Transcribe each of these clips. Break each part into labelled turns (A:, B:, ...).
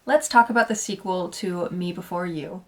A: let's talk about the sequel to Me Before You.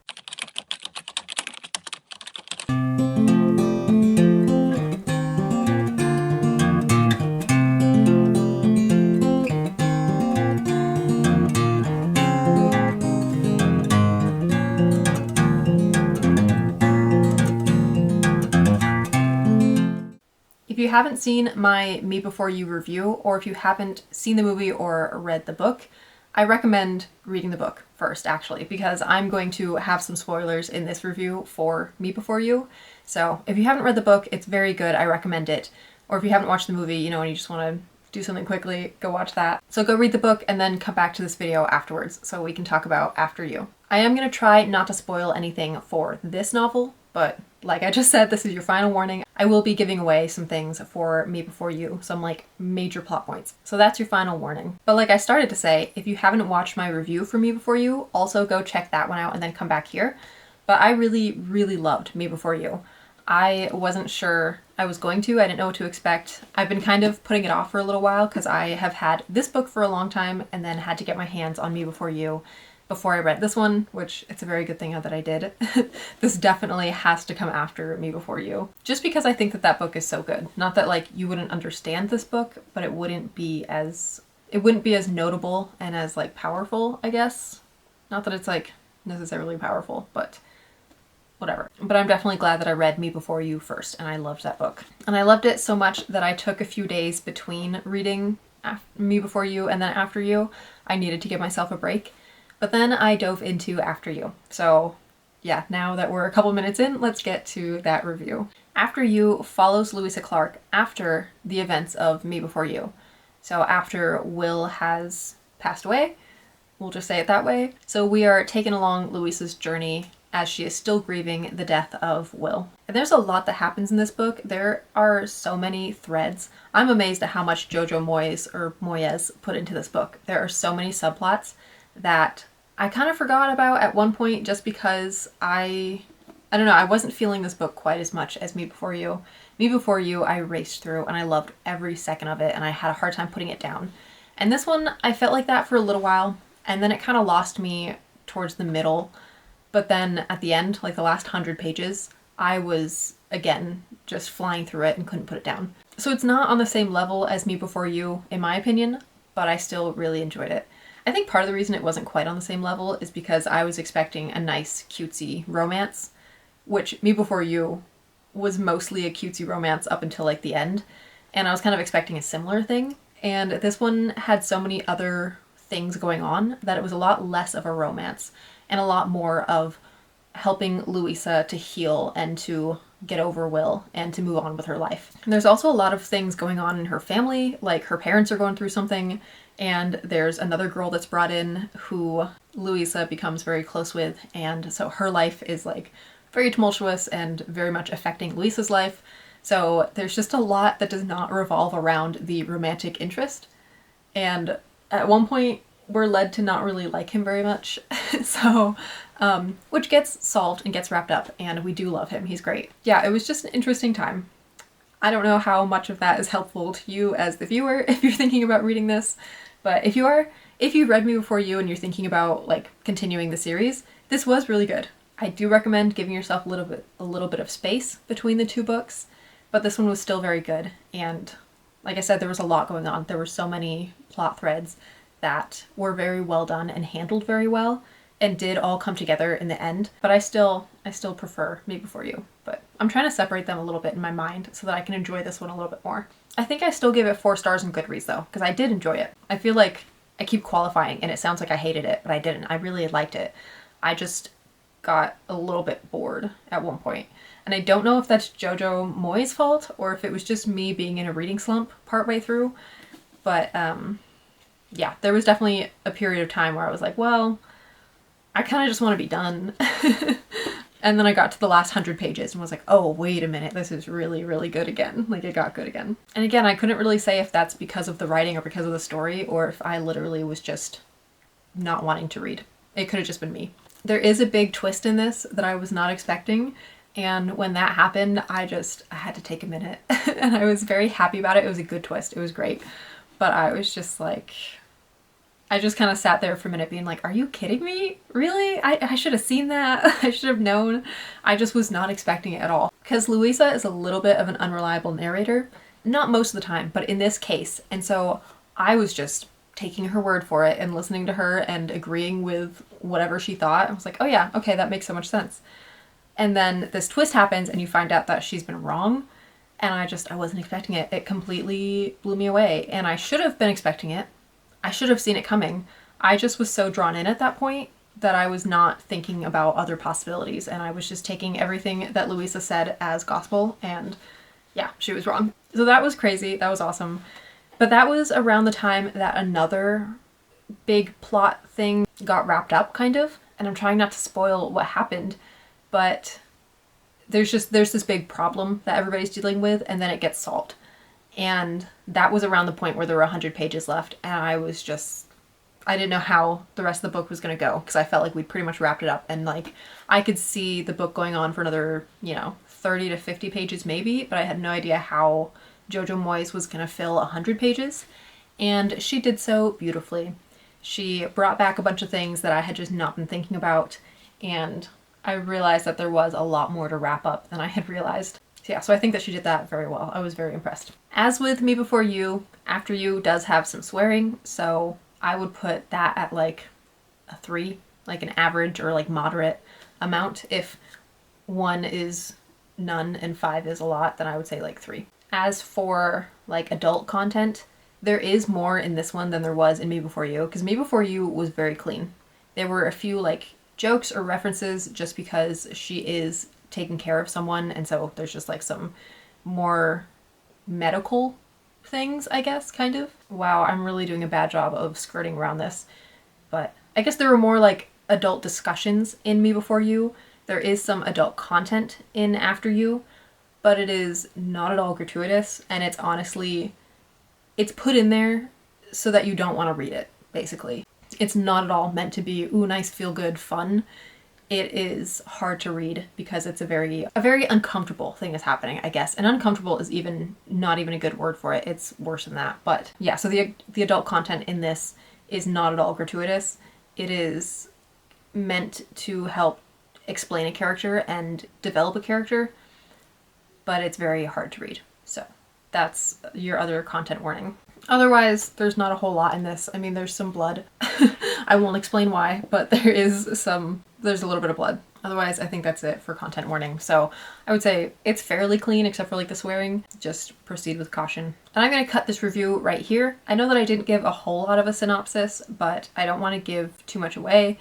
A: If you haven't seen my Me Before You review, or if you haven't seen the movie or read the book, I recommend reading the book first, actually, because I'm going to have some spoilers in this review for Me Before You. So if you haven't read the book, it's very good. I recommend it. Or if you haven't watched the movie, and you just want to do something quickly, go watch that. So go read the book and then come back to this video afterwards so we can talk about After You. I am going to try not to spoil anything for this novel, but like I just said, this is your final warning. I will be giving away some things for Me Before You, some major plot points. So that's your final warning. But like I started to say, if you haven't watched my review for Me Before You, also go check that one out and then come back here. But I really, really loved Me Before You. I wasn't sure I was going to. I didn't know what to expect. I've been kind of putting it off for a little while because I have had this book for a long time and then had to get my hands on Me Before You before I read this one, which it's a very good thing that I did. This definitely has to come after Me Before You. Just because I think that book is so good. Not that you wouldn't understand this book, but it wouldn't be as notable and as powerful, I guess. Not that it's necessarily powerful, but whatever. But I'm definitely glad that I read Me Before You first, and I loved that book. And I loved it so much that I took a few days between reading Me Before You and then After You. I needed to give myself a break. But then I dove into After You. So yeah, now that we're a couple minutes in, let's get to that review. After You follows Louisa Clark after the events of Me Before You. So after Will has passed away, we'll just say it that way. So we are taken along Louisa's journey as she is still grieving the death of Will. And there's a lot that happens in this book. There are so many threads. I'm amazed at how much Jojo Moyes put into this book. There are so many subplots that I kind of forgot about at one point just because I don't know, I wasn't feeling this book quite as much as Me Before You. Me Before You I raced through and I loved every second of it and I had a hard time putting it down. And this one, I felt like that for a little while and then it kind of lost me towards the middle. But then at the end, the last 100 pages, I was, again, just flying through it and couldn't put it down. So it's not on the same level as Me Before You, in my opinion, but I still really enjoyed it. I think part of the reason it wasn't quite on the same level is because I was expecting a nice, cutesy romance, which Me Before You was mostly a cutesy romance up until the end, and I was kind of expecting a similar thing. And this one had so many other things going on that it was a lot less of a romance and a lot more of helping Louisa to heal and to get over Will and to move on with her life. And there's also a lot of things going on in her family, her parents are going through something, and there's another girl that's brought in who Louisa becomes very close with, and so her life is very tumultuous and very much affecting Louisa's life. So there's just a lot that does not revolve around the romantic interest. And at one point, we're led to not really like him very much. So, which gets solved and gets wrapped up, and we do love him. He's great. Yeah, it was just an interesting time. I don't know how much of that is helpful to you as the viewer if you're thinking about reading this, but if you read Me Before You and you're thinking about continuing the series, this was really good. I do recommend giving yourself a little bit of space between the two books, but this one was still very good. And like I said, there was a lot going on. There were so many plot threads that were very well done and handled very well and did all come together in the end. But I still prefer Me Before You. But I'm trying to separate them a little bit in my mind so that I can enjoy this one a little bit more. I think I still give it 4 stars in Goodreads though, because I did enjoy it. I feel like I keep qualifying and it sounds like I hated it, but I didn't. I really liked it. I just got a little bit bored at one point. And I don't know if that's Jojo Moyes' fault or if it was just me being in a reading slump partway through. But yeah, there was definitely a period of time where I was like, well, I kind of just want to be done. And then I got to the last 100 pages and was like, oh, wait a minute, this is really, really good again. It got good again. And again, I couldn't really say if that's because of the writing or because of the story, or if I literally was just not wanting to read. It could have just been me. There is a big twist in this that I was not expecting, and when that happened, I had to take a minute. And I was very happy about it. It was a good twist. It was great. But I was just like, I just kind of sat there for a minute being like, are you kidding me? Really? I should have seen that. I should have known. I just was not expecting it at all. Because Louisa is a little bit of an unreliable narrator. Not most of the time, but in this case. And so I was just taking her word for it and listening to her and agreeing with whatever she thought. I was like, oh yeah, okay, that makes so much sense. And then this twist happens and you find out that she's been wrong. And I wasn't expecting it. It completely blew me away. And I should have been expecting it. I should have seen it coming. I just was so drawn in at that point that I was not thinking about other possibilities. And I was just taking everything that Louisa said as gospel. And yeah, she was wrong. So that was crazy. That was awesome. But that was around the time that another big plot thing got wrapped up, kind of. And I'm trying not to spoil what happened, but there's this big problem that everybody's dealing with, and then it gets solved. And that was around the point where there were 100 pages left, and I didn't know how the rest of the book was going to go, because I felt like we'd pretty much wrapped it up, and like I could see the book going on for another, 30 to 50 pages maybe, but I had no idea how Jojo Moyes was going to fill 100 pages, and she did so beautifully. She brought back a bunch of things that I had just not been thinking about, and I realized that there was a lot more to wrap up than I had realized. So yeah, so I think that she did that very well. I was very impressed. As with Me Before You, After You does have some swearing, so I would put that at like a 3, like an average or like moderate amount. If 1 is none and 5 is a lot, then I would say like 3. As for like adult content, there is more in this one than there was in Me Before You, because Me Before You was very clean. There were a few like jokes or references just because she is taking care of someone, and so there's just like some more medical things, I guess, kind of. Wow, I'm really doing a bad job of skirting around this, but I guess there were more like adult discussions in Me Before You. There is some adult content in After You, but it is not at all gratuitous, and it's honestly, it's put in there so that you don't want to read it, basically. It's not at all meant to be, ooh, nice, feel-good fun. It is hard to read because it's a very uncomfortable thing is happening, I guess. And uncomfortable is not even a good word for it. It's worse than that. But yeah, so the adult content in this is not at all gratuitous. It is meant to help explain a character and develop a character, but it's very hard to read. So that's your other content warning. Otherwise, there's not a whole lot in this. I mean, there's some blood. I won't explain why, but there's a little bit of blood. Otherwise, I think that's it for content warning. So I would say it's fairly clean except for like the swearing. Just proceed with caution. And I'm going to cut this review right here. I know that I didn't give a whole lot of a synopsis, but I don't want to give too much away.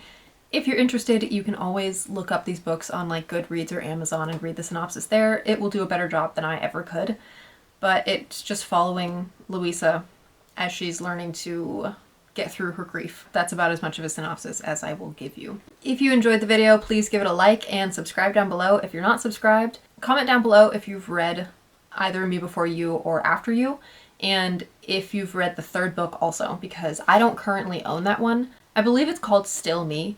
A: If you're interested, you can always look up these books on like Goodreads or Amazon and read the synopsis there. It will do a better job than I ever could. But it's just following Louisa as she's learning to get through her grief. That's about as much of a synopsis as I will give you. If you enjoyed the video, please give it a like and subscribe down below if you're not subscribed. Comment down below if you've read either Me Before You or After You, and if you've read the third book also, because I don't currently own that one. I believe it's called Still Me,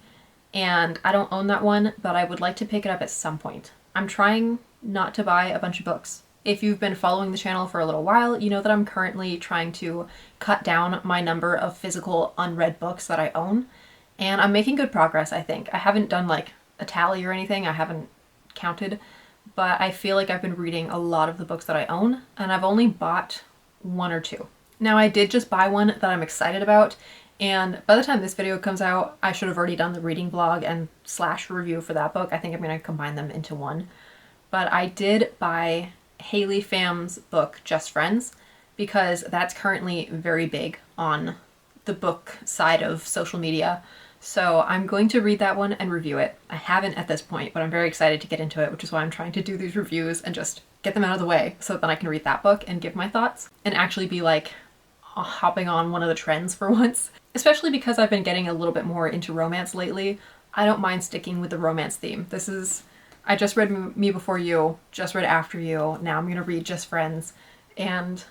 A: and I don't own that one, but I would like to pick it up at some point. I'm trying not to buy a bunch of books. If you've been following the channel for a little while, you know that I'm currently trying to cut down my number of physical unread books that I own, and I'm making good progress, I think. I haven't done like a tally or anything, I haven't counted, but I feel like I've been reading a lot of the books that I own, and I've only bought 1 or 2. Now, I did just buy one that I'm excited about, and by the time this video comes out, I should have already done the reading vlog and / review for that book. I think I'm going to combine them into one. But I did buy Haley Pham's book, Just Friends, because that's currently very big on the book side of social media. So I'm going to read that one and review it. I haven't at this point, but I'm very excited to get into it, which is why I'm trying to do these reviews and just get them out of the way so that then I can read that book and give my thoughts and actually be like hopping on one of the trends for once. Especially because I've been getting a little bit more into romance lately. I don't mind sticking with the romance theme. I just read Me Before You, just read After You, now I'm going to read Just Friends, and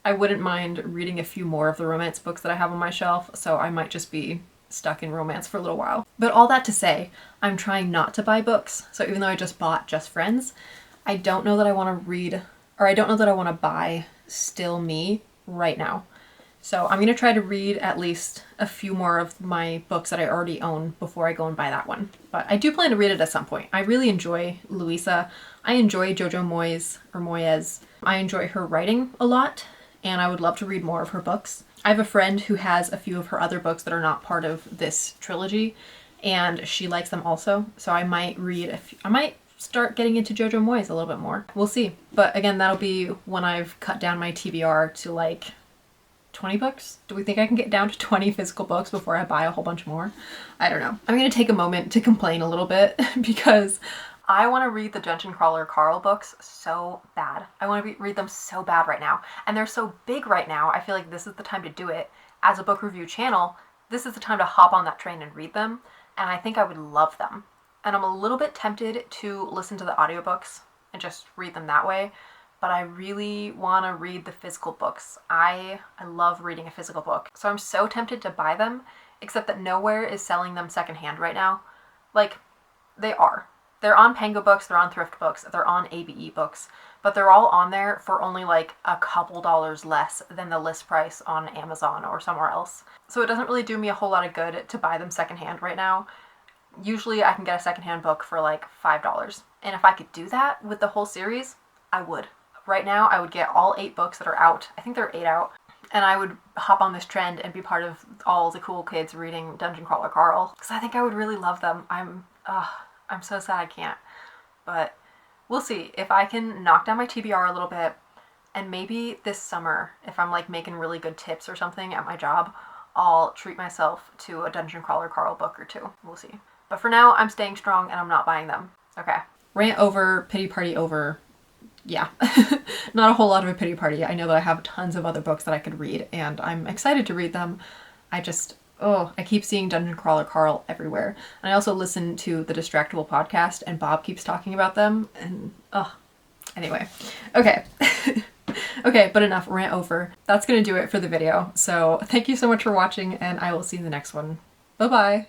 A: I wouldn't mind reading a few more of the romance books that I have on my shelf, so I might just be stuck in romance for a little while. But all that to say, I'm trying not to buy books, so even though I just bought Just Friends, I don't know that I want to read, or I don't know that I want to buy Still Me right now. So I'm gonna try to read at least a few more of my books that I already own before I go and buy that one. But I do plan to read it at some point. I really enjoy Louisa. I enjoy Jojo Moyes. I enjoy her writing a lot, and I would love to read more of her books. I have a friend who has a few of her other books that are not part of this trilogy, and she likes them also. So I might read I might start getting into Jojo Moyes a little bit more. We'll see. But again, that'll be when I've cut down my TBR to like 20 books? Do we think I can get down to 20 physical books before I buy a whole bunch more? I don't know. I'm gonna take a moment to complain a little bit because I want to read the Dungeon Crawler Carl books so bad. I want to read them so bad right now. And they're so big right now, I feel like this is the time to do it. As a book review channel, this is the time to hop on that train and read them. And I think I would love them. And I'm a little bit tempted to listen to the audiobooks and just read them that way. But I really want to read the physical books. I love reading a physical book. So I'm so tempted to buy them, except that nowhere is selling them secondhand right now. Like, they are. They're on Pango Books, they're on Thrift Books, they're on ABE Books, but they're all on there for only like a couple dollars less than the list price on Amazon or somewhere else. So it doesn't really do me a whole lot of good to buy them secondhand right now. Usually I can get a secondhand book for like $5. And if I could do that with the whole series, I would. Right now I would get all 8 books that are out. I think there are 8 out. And I would hop on this trend and be part of all the cool kids reading Dungeon Crawler Carl. Because I think I would really love them. I'm so sad I can't. But we'll see. If I can knock down my TBR a little bit, and maybe this summer, if I'm like making really good tips or something at my job, I'll treat myself to a Dungeon Crawler Carl book or 2. We'll see. But for now, I'm staying strong and I'm not buying them. Okay. Rant over, pity party over. Yeah, not a whole lot of a pity party. I know that I have tons of other books that I could read and I'm excited to read them. I keep seeing Dungeon Crawler Carl everywhere. And I also listen to the Distractable podcast and Bob keeps talking about them and anyway. Okay. Okay, but enough rant over. That's gonna do it for the video. So thank you so much for watching and I will see you in the next one. Bye-bye.